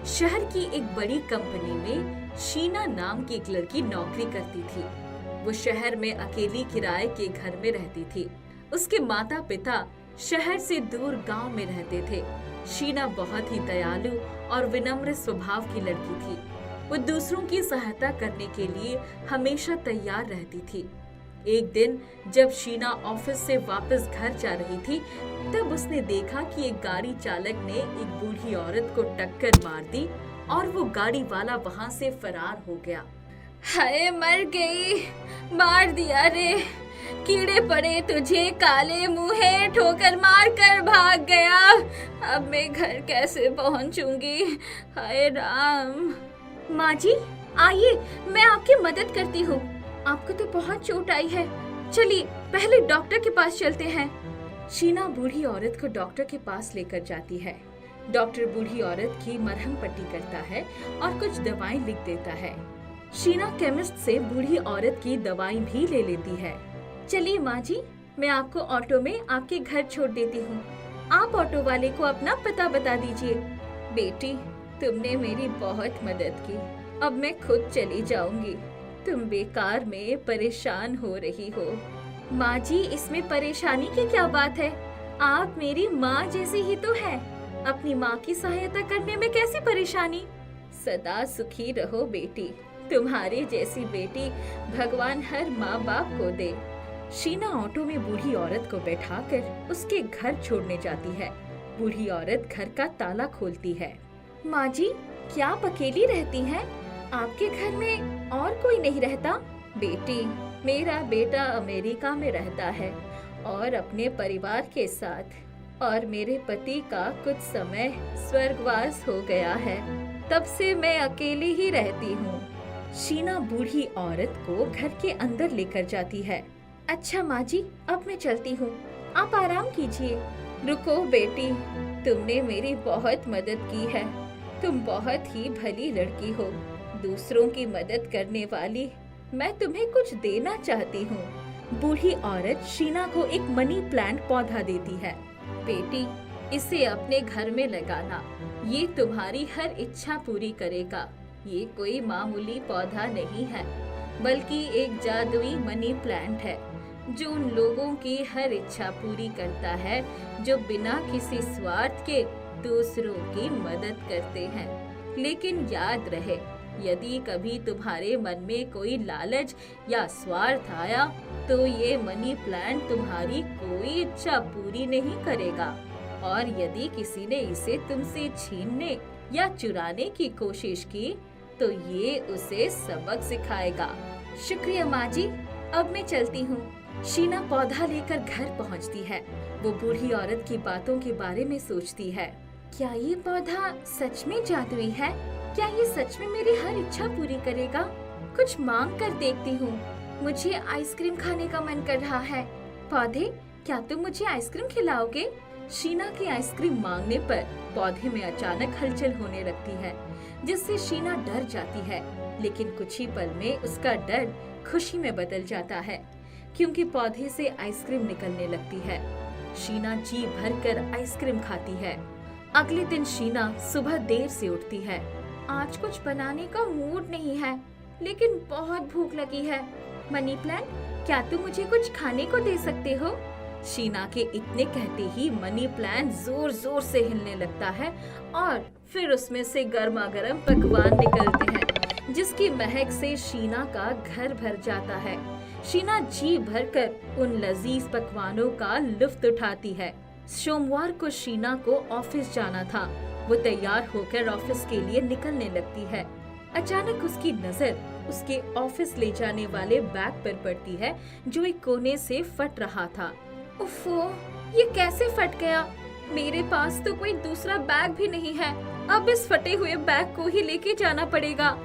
शहर की एक बड़ी कंपनी में शीना नाम की एक लड़की नौकरी करती थी। वो शहर में अकेली किराए के घर में रहती थी। उसके माता पिता शहर से दूर गांव में रहते थे। शीना बहुत ही दयालु और विनम्र स्वभाव की लड़की थी। वो दूसरों की सहायता करने के लिए हमेशा तैयार रहती थी। एक दिन जब शीना ऑफिस से वापस घर जा रही थी, तब उसने देखा कि एक गाड़ी चालक ने एक बूढ़ी औरत को टक्कर मार दी और वो गाड़ी वाला वहां से फरार हो गया। हाय मर गई, मार दिया रे। कीड़े पड़े तुझे काले मुंहे, ठोकर मार कर भाग गया। अब मैं घर कैसे पहुंचूंगी? हाय राम। माँ जी आइए, मैं आपकी मदद करती हूँ। आपको तो बहुत चोट आई है, चलिए पहले डॉक्टर के पास चलते हैं। शीना बूढ़ी औरत को डॉक्टर के पास लेकर जाती है। डॉक्टर बूढ़ी औरत की मरहम पट्टी करता है और कुछ दवाएं लिख देता है। शीना केमिस्ट से बूढ़ी औरत की दवाएं भी ले लेती है। चलिए माँ जी, मैं आपको ऑटो में आपके घर छोड़ देती हूँ। आप ऑटो वाले को अपना पता बता दीजिए। बेटी, तुमने मेरी बहुत मदद की, अब मैं खुद चली जाऊंगी। तुम बेकार में परेशान हो रही हो। माँ जी, इसमें परेशानी की क्या बात है? आप मेरी माँ जैसी ही तो है। अपनी माँ की सहायता करने में कैसी परेशानी? सदा सुखी रहो बेटी, तुम्हारी जैसी बेटी भगवान हर माँ बाप को दे। शीना ऑटो में बूढ़ी औरत को बैठाकर उसके घर छोड़ने जाती है। बूढ़ी औरत घर का ताला खोलती है। माँ जी, क्या आप अकेली रहती हैं? आपके घर में और कोई नहीं रहता? बेटी, मेरा बेटा अमेरिका में रहता है और अपने परिवार के साथ, और मेरे पति का कुछ समय स्वर्गवास हो गया है। तब से मैं अकेली ही रहती हूँ। शीना बूढ़ी औरत को घर के अंदर लेकर जाती है। अच्छा माँ जी, अब मैं चलती हूँ, आप आराम कीजिए। रुको बेटी, तुमने मेरी बहुत मदद की है। तुम बहुत ही भली लड़की हो, दूसरों की मदद करने वाली। मैं तुम्हें कुछ देना चाहती हूँ। बूढ़ी औरत शीना को एक मनी प्लांट पौधा देती है। बेटी, इसे अपने घर में लगाना, ये तुम्हारी हर इच्छा पूरी करेगा। ये कोई मामूली पौधा नहीं है, बल्कि एक जादुई मनी प्लांट है जो उन लोगों की हर इच्छा पूरी करता है जो बिना किसी स्वार्थ के दूसरों की मदद करते हैं। लेकिन याद रहे, यदि कभी तुम्हारे मन में कोई लालच या स्वार्थ आया, तो ये मनी प्लांट तुम्हारी कोई इच्छा पूरी नहीं करेगा। और यदि किसी ने इसे तुमसे छीनने या चुराने की कोशिश की, तो ये उसे सबक सिखाएगा। शुक्रिया माँ जी, अब मैं चलती हूँ। शीना पौधा लेकर घर पहुँचती है। वो बूढ़ी औरत की बातों के बारे में सोचती है। क्या ये पौधा सच में जादुई है? क्या ये सच में मेरी हर इच्छा पूरी करेगा? कुछ मांग कर देखती हूँ। मुझे आइसक्रीम खाने का मन कर रहा है। पौधे, क्या तुम मुझे आइसक्रीम खिलाओगे? शीना की आइसक्रीम मांगने पर पौधे में अचानक हलचल होने लगती है, जिससे शीना डर जाती है। लेकिन कुछ ही पल में उसका डर खुशी में बदल जाता है, क्योंकि पौधे से आइसक्रीम निकलने लगती है। शीना जी भरकर आइसक्रीम खाती है। अगले दिन शीना सुबह देर से उठती है। आज कुछ बनाने का मूड नहीं है, लेकिन बहुत भूख लगी है। मनी प्लांट, क्या तुम मुझे कुछ खाने को दे सकते हो? शीना के इतने कहते ही मनी प्लांट जोर जोर से हिलने लगता है और फिर उसमें से गर्मा गर्म पकवान निकलते हैं, जिसकी महक से शीना का घर भर जाता है। शीना जी भरकर उन लजीज पकवानों का लुत्फ उठाती है। सोमवार को शीना को ऑफिस जाना था। वो तैयार होकर ऑफिस के लिए निकलने लगती है। अचानक उसकी नजर उसके ऑफिस ले जाने वाले बैग पर पड़ती है, जो एक कोने से फट रहा था। उफ़ो, ये कैसे फट गया? मेरे पास तो कोई दूसरा बैग भी नहीं है। अब इस फटे हुए बैग को ही लेके जाना पड़ेगा।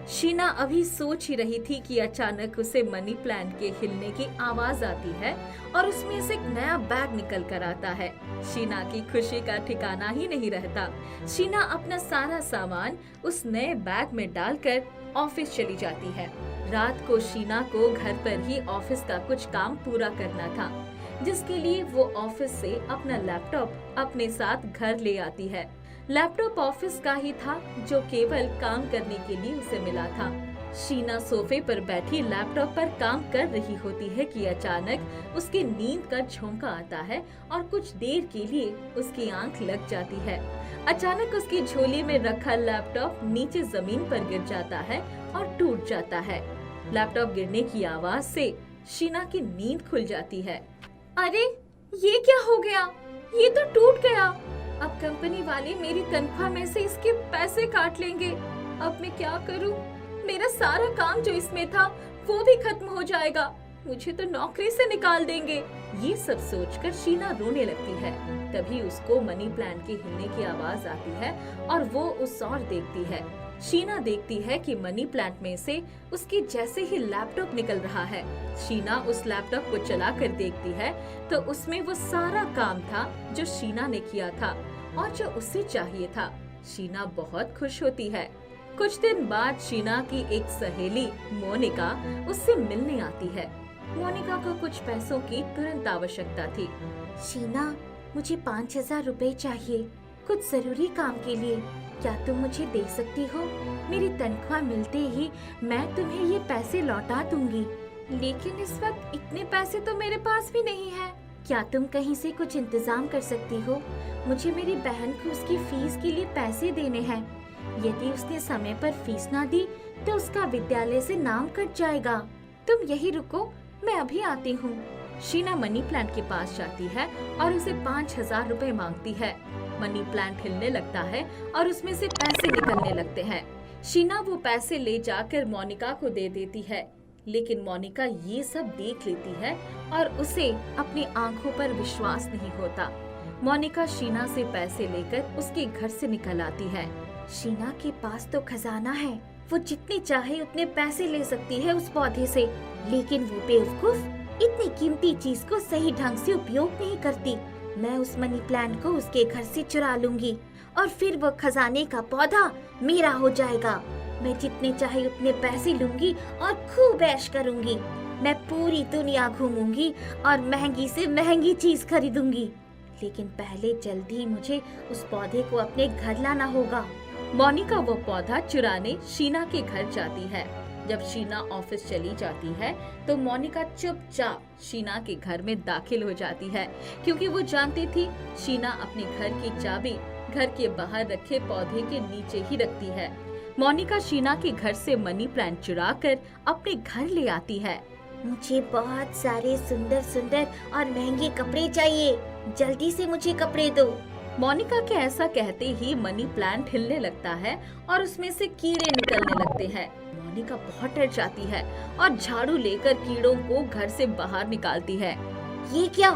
शीना अभी सोच ही रही थी कि अचानक उसे मनी प्लांट के हिलने की आवाज आती है और उसमें से एक नया बैग निकल कर आता है। शीना की खुशी का ठिकाना ही नहीं रहता। शीना अपना सारा सामान उस नए बैग में डालकर ऑफिस चली जाती है। रात को शीना को घर पर ही ऑफिस का कुछ काम पूरा करना था, जिसके लिए वो ऑफिस से अपना लैपटॉप अपने साथ घर ले आती है। लैपटॉप ऑफिस का ही था जो केवल काम करने के लिए उसे मिला था। शीना सोफे पर बैठी लैपटॉप पर काम कर रही होती है कि अचानक उसकी नींद का झोंका आता है और कुछ देर के लिए उसकी आंख लग जाती है। अचानक उसकी झोली में रखा लैपटॉप नीचे जमीन पर गिर जाता है और टूट जाता है। लैपटॉप गिरने की आवाज से शीना की नींद खुल जाती है। अरे ये क्या हो गया? ये तो टूट गया। अब कंपनी वाले मेरी तनख्वाह में से इसके पैसे काट लेंगे। अब मैं क्या करूं? मेरा सारा काम जो इसमें था वो भी खत्म हो जाएगा। मुझे तो नौकरी से निकाल देंगे। ये सब सोचकर शीना रोने लगती है। तभी उसको मनी प्लांट के हिलने की आवाज आती है और वो उस ओर देखती है। शीना देखती है कि मनी प्लांट में से उसके जैसे ही लैपटॉप निकल रहा है। शीना उस लैपटॉप को चला कर देखती है तो उसमें वो सारा काम था जो शीना ने किया था और जो उसे चाहिए था। शीना बहुत खुश होती है। कुछ दिन बाद शीना की एक सहेली मोनिका उससे मिलने आती है। मोनिका को कुछ पैसों की तुरंत आवश्यकता थी। शीना, मुझे 5,000 रुपए चाहिए कुछ जरूरी काम के लिए। क्या तुम मुझे दे सकती हो? मेरी तनख्वाह मिलते ही मैं तुम्हें ये पैसे लौटा दूंगी। लेकिन इस वक्त इतने पैसे तो मेरे पास भी नहीं है। क्या तुम कहीं से कुछ इंतजाम कर सकती हो? मुझे मेरी बहन को उसकी फीस के लिए पैसे देने हैं। यदि उसने समय पर फीस ना दी तो उसका विद्यालय से नाम कट जाएगा। तुम यही रुको, मैं अभी आती हूँ। शीना मनी प्लांट के पास जाती है और उसे 5,000 रुपए मांगती है। मनी प्लांट हिलने लगता है और उसमें से पैसे निकलने लगते हैं। शीना वो पैसे ले जाकर मोनिका को दे देती है, लेकिन मोनिका ये सब देख लेती है और उसे अपनी आंखों पर विश्वास नहीं होता। मोनिका शीना से पैसे लेकर उसके घर से निकल आती है। शीना के पास तो खजाना है, वो जितने चाहे उतने पैसे ले सकती है उस पौधे से, लेकिन वो बेवकूफ इतनी कीमती चीज को सही ढंग से उपयोग नहीं करती। मैं उस मनी प्लांट को उसके घर से चुरा लूंगी और फिर वो खजाने का पौधा मेरा हो जाएगा। मैं जितने चाहे उतने पैसे लूंगी और खूब ऐश करूंगी। मैं पूरी दुनिया घूमूंगी और महंगी से महंगी चीज खरीदूंगी, लेकिन पहले जल्दी मुझे उस पौधे को अपने घर लाना होगा। मोनिका वो पौधा चुराने शीना के घर जाती है। जब शीना ऑफिस चली जाती है तो मोनिका चुपचाप शीना के घर में दाखिल हो जाती है, क्योंकि वो जानती थी शीना अपने घर की चाबी घर के बाहर रखे पौधे के नीचे ही रखती है। मोनिका शीना के घर से मनी प्लांट चुरा कर अपने घर ले आती है। मुझे बहुत सारे सुंदर सुंदर और महंगे कपड़े चाहिए, जल्दी से मुझे कपड़े दो। मोनिका के ऐसा कहते ही मनी प्लांट हिलने लगता है और उसमें से कीड़े निकलने लगते हैं। मोनिका बहुत डर जाती है और झाड़ू लेकर कीड़ों को घर से बाहर निकालती है। ये क्या?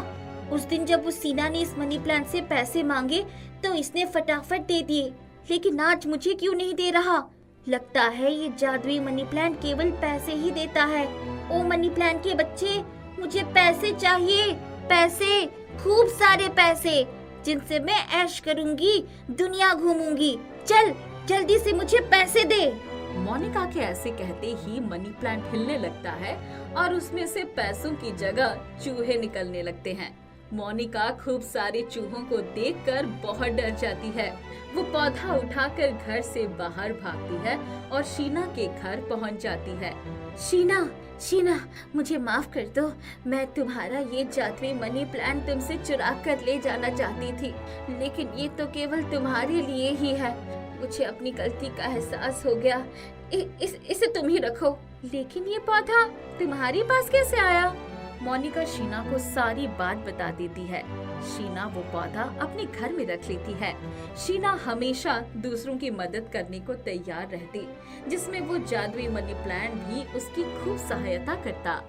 उस दिन जब उस शीना ने इस मनी प्लांट से पैसे मांगे तो इसने फटाफट दे दिए, लेकिन आज मुझे क्यों नहीं दे रहा? लगता है ये जादुई मनी प्लांट केवल पैसे ही देता है। ओ मनी प्लांट के बच्चे, मुझे पैसे चाहिए, पैसे, खूब सारे पैसे, जिनसे मैं ऐश करूंगी, दुनिया घूमूंगी। चल जल्दी से मुझे पैसे दे। मोनिका के ऐसे कहते ही मनी प्लांट हिलने लगता है और उसमें से पैसों की जगह चूहे निकलने लगते हैं। मोनिका खूब सारे चूहों को देखकर बहुत डर जाती है। वो पौधा उठाकर घर से बाहर भागती है और शीना के घर पहुंच जाती है। शीना, शीना, मुझे माफ कर दो। मैं तुम्हारा ये जादुई मनी प्लांट तुमसे चुरा कर ले जाना चाहती थी, लेकिन ये तो केवल तुम्हारे लिए ही है। मुझे अपनी गलती का एहसास हो गया। इसे तुम ही रखो। लेकिन ये पौधा तुम्हारे पास कैसे आया? मोनिका शीना को सारी बात बता देती है। शीना वो पौधा अपने घर में रख लेती है। शीना हमेशा दूसरों की मदद करने को तैयार रहती, जिसमें वो जादुई मनी प्लांट भी उसकी खूब सहायता करता।